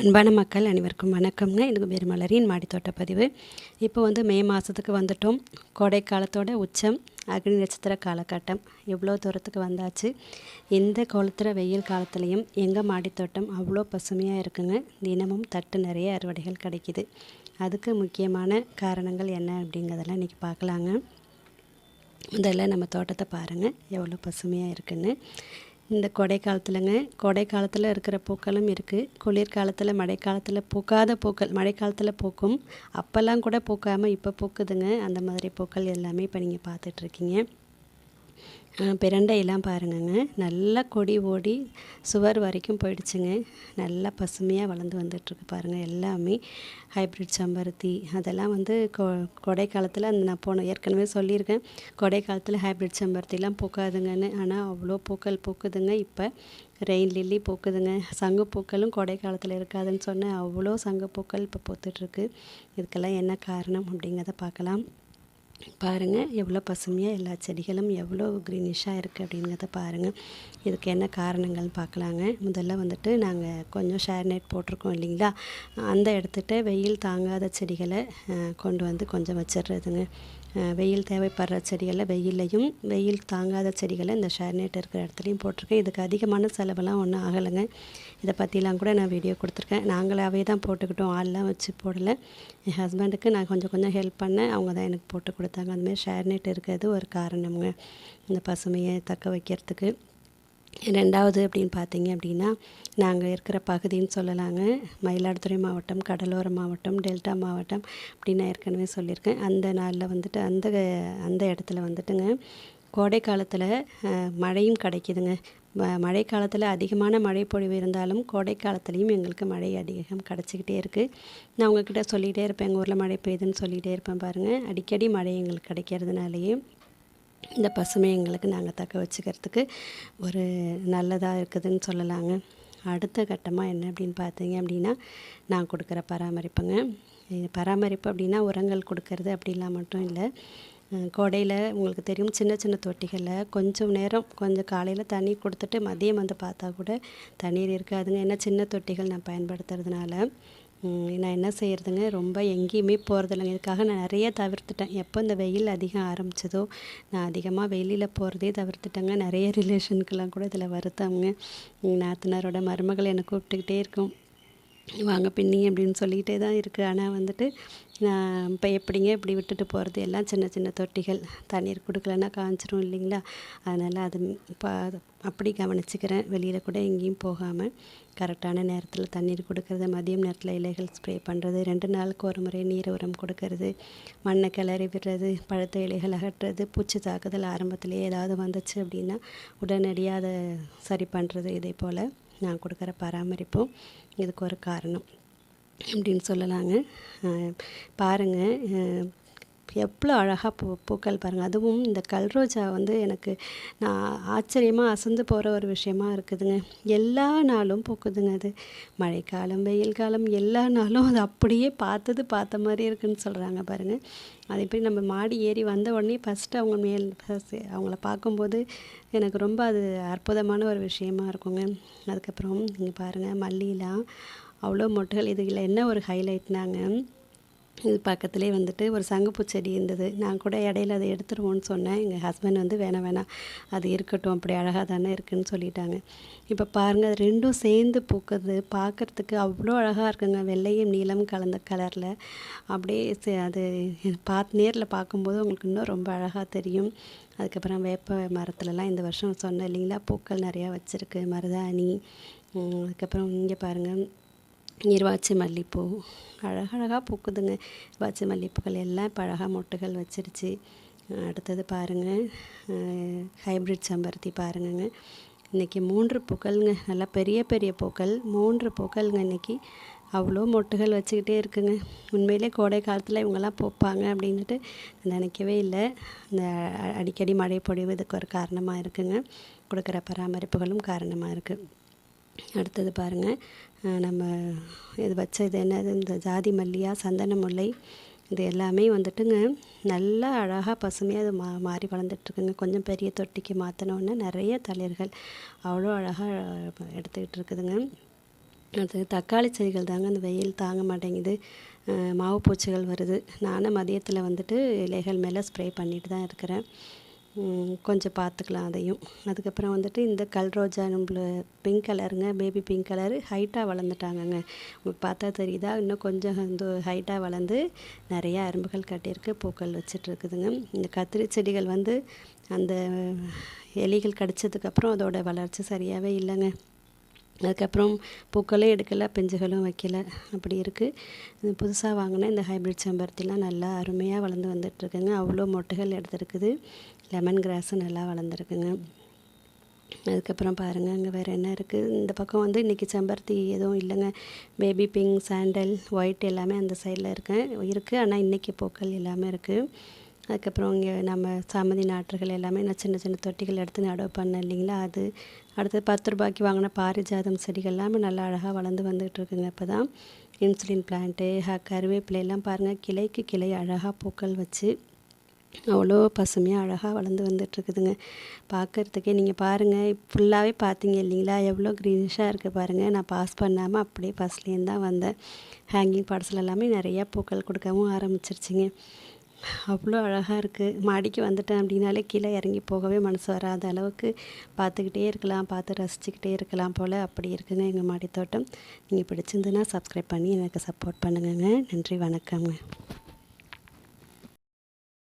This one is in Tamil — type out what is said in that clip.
அன்பான மக்கள் அனைவருக்கும் வணக்கம்ங்க. எனக்கு பேர் மலரின் மாடித்தோட்ட பதிவு. இப்போ மே மாதத்துக்கு வந்துட்டோம். கோடை காலத்தோட உச்சம், அக்னி நட்சத்திர காலகட்டம். எவ்வளோ தூரத்துக்கு வந்தாச்சு. இந்த கொளுத்துற வெயில் காலத்துலேயும் எங்கள் மாடித்தோட்டம் அவ்வளோ பசுமையாக இருக்குங்க. தினமும் தட்டு நிறைய அறுவடைகள் கிடைக்கிது. அதுக்கு முக்கியமான காரணங்கள் என்ன அப்படிங்கிறதெல்லாம் இன்றைக்கி பார்க்கலாங்க. முதல்ல நம்ம தோட்டத்தை பாருங்கள் எவ்வளோ பசுமையாக இருக்குன்னு. இந்த கோடை காலத்தில் இருக்கிற பூக்களும் இருக்குது. குளிர்காலத்தில் மழைக்காலத்தில் பூக்காத பூக்கள் மழைக்காலத்தில் பூக்கும். அப்போல்லாம் கூட பூக்காமல் இப்போ பூக்குதுங்க. அந்த மாதிரி பூக்கள் எல்லாமே இப்போ நீங்கள் பார்த்துட்ருக்கீங்க. பிரண்டையெல்லாம் பாருங்கங்க, நல்லா கொடி ஓடி சுவர் வரைக்கும் போயிடுச்சுங்க. நல்லா பசுமையாக வளர்ந்து வந்துட்டுருக்கு பாருங்கள். எல்லாமே ஹைப்ரிட் செம்பருத்தி அதெல்லாம் கோடை காலத்தில் நான் ஏற்கனவே சொல்லியிருக்கேன். கோடை காலத்தில் ஹைப்ரிட் செம்பருத்திலாம் பூக்காதுங்கன்னு. ஆனால் அவ்வளோ பூக்கள் பூக்குதுங்க. இப்போ ரெயின் லில்லி பூக்குதுங்க. சங்குப்பூக்களும் கோடை காலத்தில் இருக்காதுன்னு சொன்னேன். அவ்வளோ சங்குப்பூக்கள் இப்போ பூத்துட்ருக்கு. இதுக்கெல்லாம் என்ன காரணம் அப்படிங்கிறத பார்க்கலாம். பாருங்கள் எவ்வளோ பசுமையாக எல்லா செடிகளும் எவ்வளோ க்ரீனிஷாக இருக்குது அப்படிங்கிறத பாருங்கள். இதுக்கு என்ன காரணங்கள்னு பார்க்கலாங்க. முதல்ல நாங்கள் கொஞ்சம் ஷேர் நெட் போட்டிருக்கோம் இல்லைங்களா, அந்த இடத்துட்ட வெயில் தாங்காத செடிகளை கொண்டு கொஞ்சம் வச்சிடுறதுங்க. வெயில் தேவைப்படுற செடிகளை வெயிலையும், வெயில் தாங்காத செடிகளை இந்த ஷேர் நெட் இருக்கிற இடத்துலையும் போட்டிருக்கேன். இதுக்கு அதிகமான செலவெல்லாம் ஒன்றும் ஆகலைங்க. இதை பற்றிலாம் கூட நான் வீடியோ கொடுத்துருக்கேன். நாங்களாகவே தான் போட்டுக்கிட்டோம், ஆள்லாம் வச்சு போடலை. என் ஹஸ்பண்டுக்கு நான் கொஞ்சம் ஹெல்ப் பண்ணேன். அவங்க தான் எனக்கு போட்டு கொடுத்தாங்க. அதுமாதிரி ஷேர் நெட் இருக்கிறது ஒரு காரணம்ங்க இந்த பசுமையை தக்க வைக்கிறதுக்கு. ரெண்டாவது அப்படின்னு பார்த்தீங்க அப்படின்னா, நாங்கள் இருக்கிற பகுதின்னு சொல்லலாங்க. மயிலாடுதுறை மாவட்டம், கடலோர மாவட்டம், டெல்டா மாவட்டம் அப்படின்னு நான் ஏற்கனவே சொல்லியிருக்கேன். அந்த நாளில் அந்த இடத்துல கோடை காலத்தில் மழையும் கிடைக்கிதுங்க. மழை காலத்தில் அதிகமான மழை பொழிவு இருந்தாலும் கோடை காலத்துலேயும் எங்களுக்கு மழை அதிகம் கிடச்சிக்கிட்டே இருக்குது. நான் உங்கள்கிட்ட சொல்லிகிட்டே இருப்பேன், எங்கள் ஊரில் மழை பெய்யுதுன்னு சொல்லிகிட்டே இருப்பேன் பாருங்கள். அடிக்கடி மழை எங்களுக்கு கிடைக்கிறதுனாலேயே இந்த பசுமை எங்களுக்கு நாங்கள் தக்க வச்சுக்கிறதுக்கு ஒரு நல்லதாக இருக்குதுன்னு சொல்லலாங்க. அடுத்த கட்டமாக என்ன அப்படின்னு பார்த்தீங்க அப்படின்னா, நான் கொடுக்குற பராமரிப்புங்க. பராமரிப்பு அப்படின்னா உரங்கள் கொடுக்கறது அப்படிலாம் மட்டும் இல்லை. கோடையில் உங்களுக்கு தெரியும், சின்ன சின்ன தொட்டிகளில் கொஞ்சம் காலையில் தண்ணி கொடுத்துட்டு மதியம் பார்த்தா கூட தண்ணீர் இருக்காதுங்க. ஏன்னா சின்ன தொட்டிகள் நான் பயன்படுத்துறதுனால நான் என்ன செய்கிறதுங்க, ரொம்ப எங்கேயுமே போகிறதில்லைங்க. இதுக்காக நான் நிறைய தவிர்த்துட்டேன். எப்போ இந்த வெயில் அதிகம் ஆரம்பிச்சதோ நான் அதிகமாக வெளியில் போகிறதே தவிர்த்துட்டேங்க. நிறைய ரிலேஷனுக்கெல்லாம் கூட இதில் வருத்தவங்க. நாத்தனாரோட மருமகள் என்னை கூப்பிட்டுக்கிட்டே இருக்கும், வாங்க பின்னி அப்படின்னு சொல்லிகிட்டே தான் இருக்குது. ஆனால் நான் இப்போ எப்படிங்க இப்படி விட்டுட்டு போகிறது, எல்லாம் சின்ன சின்ன தொட்டிகள், தண்ணீர் கொடுக்கலன்னா காய்ச்சிரும் இல்லைங்களா. அதனால் அது அப்படி கவனிச்சுக்கிறேன். வெளியில் கூட எங்கேயும் போகாமல் கரெக்டான நேரத்தில் தண்ணீர் கொடுக்கறது, மதியம் நேரத்தில் இலைகள் ஸ்ப்ரே பண்ணுறது, 2 நாளுக்கு ஒரு முறை நீர் உரம் கொடுக்கறது, மண்ணை கிளறி விடுறது, பழுத்த இலைகள் அகற்றுறது, பூச்சி தாக்குதல் ஆரம்பத்திலேயே ஏதாவது வந்துச்சு அப்படின்னா உடனடியாக அதை சரி பண்ணுறது. இதே போல் நான் கொடுக்குற பராமரிப்பும் இதுக்கு ஒரு காரணம் அப்படின்னு சொல்லலாங்க. பாருங்கள் எவ்வளோ அழகாக பூக்கள் பாருங்கள். அதுவும் இந்த கல்ரோஜா எனக்கு நான் ஆச்சரியமாக அசந்து போகிற ஒரு விஷயமா இருக்குதுங்க. எல்லா நாளும் பூக்குதுங்க. அது மழைக்காலம் வெயில் காலம் எல்லா நாளும் அது அப்படியே பார்த்த மாதிரி இருக்குதுன்னு சொல்கிறாங்க பாருங்கள். அது எப்படி நம்ம மாடி ஏறி வந்த உடனே ஃபஸ்ட்டு அவங்கள பார்க்கும்போது எனக்கு ரொம்ப அது அற்புதமான ஒரு விஷயமா இருக்குங்க. அதுக்கப்புறம் நீங்கள் பாருங்கள், மல்லிலாம் அவ்வளோ மொட்டுகள். இதில் என்ன ஒரு ஹைலைட்னாங்க, இது பக்கத்துலேயே ஒரு சங்குப்பூ செடி இருந்தது. நான் கூட இடையில அதை எடுத்துருவோன்னு சொன்னேன். எங்கள் ஹஸ்பண்ட் வேணாம் அது இருக்கட்டும், அப்படி அழகாக தானே இருக்குதுன்னு சொல்லிட்டாங்க. இப்போ பாருங்கள், அது ரெண்டும் சேர்ந்து பூக்குது. பார்க்குறதுக்கு அவ்வளோ அழகாக இருக்குங்க. வெள்ளையும் நீலம் கலந்த கலரில் அப்படியே அது நேரில் பார்க்கும்போது உங்களுக்கு இன்னும் ரொம்ப அழகாக தெரியும். அதுக்கப்புறம் வேப்ப மரத்துலலாம் இந்த வருஷம் சொன்னேன் இல்லைங்களா, பூக்கள் நிறையா வச்சுருக்கு. மருதாணி, அதுக்கப்புறம் இங்கே பாருங்கள் நீர்வாச்சி மல்லிப்பூ அழகழகாக பூக்குதுங்க. வாச்சி மல்லிப்பூக்கள் எல்லாம் இப்போ அழகாக மொட்டுகள் வச்சிருச்சு. அடுத்தது பாருங்கள், ஹைப்ரிட் செம்பருத்தி பாருங்கங்க. இன்றைக்கி 3 பூக்கள்ங்க, நல்லா பெரிய பெரிய பூக்கள், 3 பூக்கள்ங்க. இன்றைக்கி அவ்வளோ மொட்டுகள் வச்சுக்கிட்டே இருக்குங்க. உண்மையிலே கோடை காலத்தில் இவங்கெல்லாம் பூப்பாங்க அப்படின்ட்டு நினைக்கவே இல்லை. இந்த அடிக்கடி மழை பொழிவு இதுக்கு ஒரு காரணமாக இருக்குங்க. கொடுக்குற பராமரிப்புகளும் காரணமாக இருக்குது. அடுத்தது பாருங்கள், நம்ம இது என்னது, இந்த ஜாதி மல்லியா சந்தன முல்லை, இது எல்லாமே நல்லா அழகாக பசுமையாக அது மாறி வளர்ந்துட்டுருக்குங்க. கொஞ்சம் பெரிய தொட்டிக்கு மாற்றினோன்னே நிறைய தளிர்கள் அவ்வளோ அழகாக எடுத்துக்கிட்டு இருக்குதுங்க. அது தக்காளி செடிகள் தாங்க அந்த வெயில் தாங்க மாட்டேங்குது. மாவு பூச்சிகள் வருது. நானும் மதியத்தில் வந்துட்டு இலைகள் மேலே ஸ்ப்ரே பண்ணிட்டு தான் இருக்கிறேன். கொஞ்சம் பார்த்துக்கலாம் அதையும். அதுக்கப்புறம் வந்துட்டு இந்த கல்ரோஜா நம்மள பிங்க் கலருங்க, பேபி பிங்க் கலரு ஹைட்டாக வளர்ந்துட்டாங்கங்க. உங்களுக்கு பார்த்தா தெரியுதா? இன்னும் கொஞ்சம் வந்து ஹைட்டாக வளர்ந்து நிறையா அரும்புகள் கட்டியிருக்கு, பூக்கள் வச்சிட்ருக்குதுங்க. இந்த கத்திரி செடிகள் வந்து அந்த எலிகள் கடிச்சதுக்கப்புறம் அதோட வளர்ச்சி சரியாகவே இல்லைங்க. அதுக்கப்புறம் பூக்களும் எடுக்கலை, பிஞ்சுகளும் வைக்கல, அப்படி இருக்குது. புதுசாக வாங்கின இந்த ஹைப்ரிட் செம்பருத்திலாம் நல்லா அருமையாக வளர்ந்து வந்துட்டுருக்குங்க. அவ்வளோ மொட்டுகள் எடுத்துருக்குது. லெமன் கிராஸும் நல்லா வளர்ந்துருக்குங்க. அதுக்கப்புறம் பாருங்கள், அங்கே வேறு என்ன இருக்குது. இந்த பக்கம் வந்து இன்றைக்கி செம்பருத்தி எதுவும் இல்லைங்க. பேபி பிங்க், சாண்டல், ஒயிட் எல்லாமே அந்த சைடில் இருக்குது. ஆனால் இன்றைக்கி பூக்கள் எல்லாமே இருக்குது. அதுக்கப்புறம் இங்கே நம்ம சாமந்தி நாற்றுகள் எல்லாமே நான் சின்ன சின்ன தொட்டிகள் எடுத்து நடவு பண்ணேன் இல்லைங்களா, அது. அடுத்து 10 ரூபாய்க்கு வாங்கின பாரிஜாதம் செடிகள் எல்லாமே நல்லா அழகாக வளர்ந்து வந்துகிட்ருக்குங்க. இப்போ தான் இன்சுலின் பிளான்ட்டு, கருவேப்பிலையெல்லாம் பாருங்கள், கிளைக்கு கிளை அழகாக பூக்கள் வச்சு அவ்வளோ பசுமையாக அழகாக வளர்ந்து வந்துட்டுருக்குதுங்க. பார்க்குறதுக்கே நீங்கள் பாருங்கள், ஃபுல்லாகவே பார்த்தீங்க இல்லைங்களா, எவ்வளோ க்ரீனிஷாக இருக்குது பாருங்கள். நான் பாஸ் பண்ணாமல் அப்படியே ஃபஸ்ட்லேருந்து தான் வந்தேன். ஹேங்கிங் பாட்ஸில் எல்லாமே நிறையா பூக்கள் கொடுக்கவும் ஆரம்பிச்சிருச்சுங்க. அவ்வளோ அழகாக இருக்குது. மாடிக்கு வந்துட்டேன் அப்படின்னாலே கீழே இறங்கி போகவே மனசு வராத அளவுக்கு பார்த்துக்கிட்டே இருக்கலாம், பார்த்து ரசிச்சுக்கிட்டே இருக்கலாம் போல் அப்படி இருக்குங்க எங்கள் மாடி தோட்டம். நீங்கள் பிடிச்சிருந்துன்னா சப்ஸ்கிரைப் பண்ணி எனக்கு சப்போர்ட் பண்ணுங்கங்க. நன்றி, வணக்கங்க.